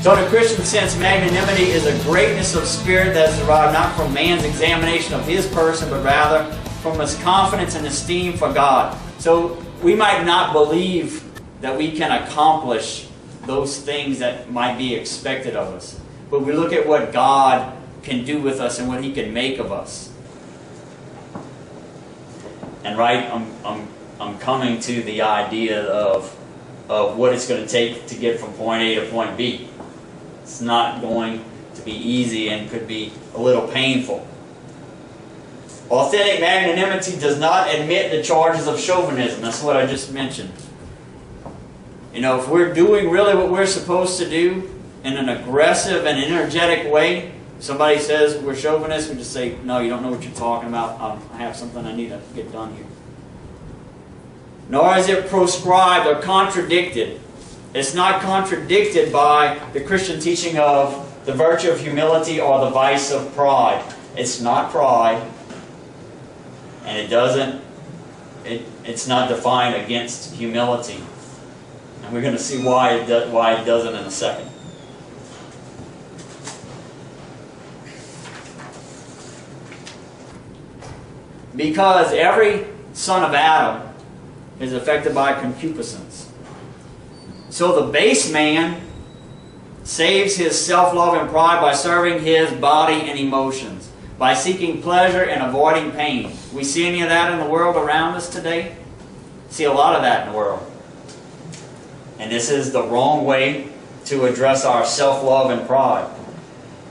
So in a Christian sense, magnanimity is a greatness of spirit that is derived not from man's examination of his person, but rather from his confidence and esteem for God. So we might not believe that we can accomplish those things that might be expected of us, but we look at what God can do with us and what He can make of us. And I'm coming to the idea of what it's going to take to get from point A to point B. It's not going to be easy and could be a little painful. Authentic magnanimity does not admit the charges of chauvinism. That's what I just mentioned. You know, if we're doing really what we're supposed to do in an aggressive and energetic way, somebody says we're chauvinists, we just say, no, you don't know what you're talking about. I have something I need to get done here. Nor is it proscribed or contradicted. It's not contradicted by the Christian teaching of the virtue of humility or the vice of pride. It's not pride, and it's not defined against humility. And we're going to see why it doesn't in a second. Because every son of Adam is affected by concupiscence. So the base man saves his self-love and pride by serving his body and emotions, by seeking pleasure and avoiding pain. We see any of that in the world around us today? See a lot of that in the world. And this is the wrong way to address our self-love and pride.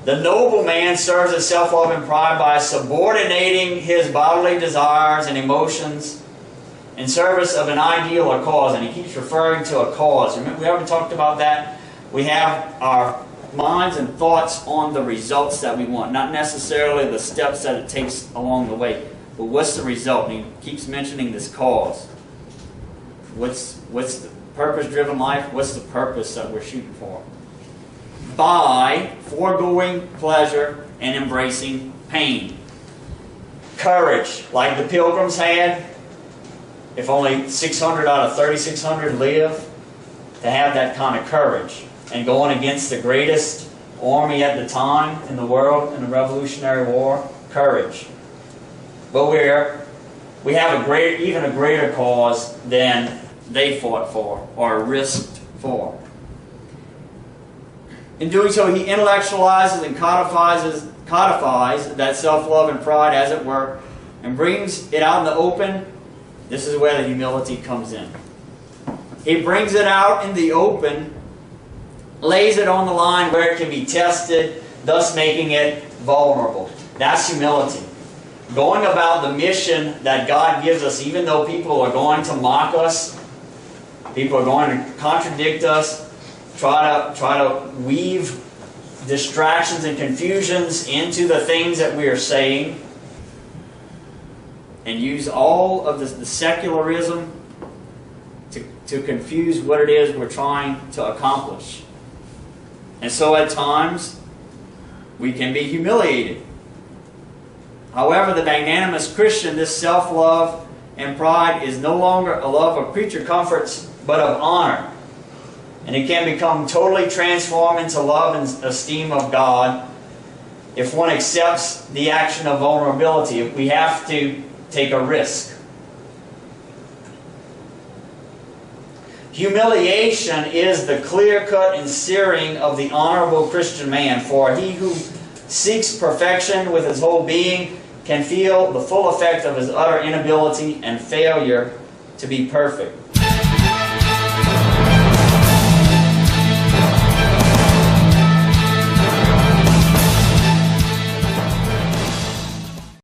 The noble man serves his self-love and pride by subordinating his bodily desires and emotions in service of an ideal or cause. And he keeps referring to a cause. Remember, we already talked about that. We have our minds and thoughts on the results that we want, not necessarily the steps that it takes along the way. But what's the result? And he keeps mentioning this cause. What's the purpose-driven life? What's the purpose that we're shooting for? By foregoing pleasure and embracing pain. Courage, like the Pilgrims had. If only 600 out of 3,600 live, to have that kind of courage. And going against the greatest army at the time in the world in the Revolutionary War, courage. But we have even a greater cause than they fought for or risked for. In doing so, he intellectualizes and codifies that self-love and pride, as it were, and brings it out in the open. This is where the humility comes in. He brings it out in the open, lays it on the line where it can be tested, thus making it vulnerable. That's humility. Going about the mission that God gives us, even though people are going to mock us, people are going to contradict us, try to weave distractions and confusions into the things that we are saying, and use all of the secularism to confuse what it is we're trying to accomplish. And so at times, we can be humiliated. However, the magnanimous Christian, this self-love and pride is no longer a love of creature comforts, but of honor. And it can become totally transformed into love and esteem of God if one accepts the action of vulnerability. If we have to take a risk. Humiliation is the clear-cut and searing of the honorable Christian man, for he who seeks perfection with his whole being can feel the full effect of his utter inability and failure to be perfect.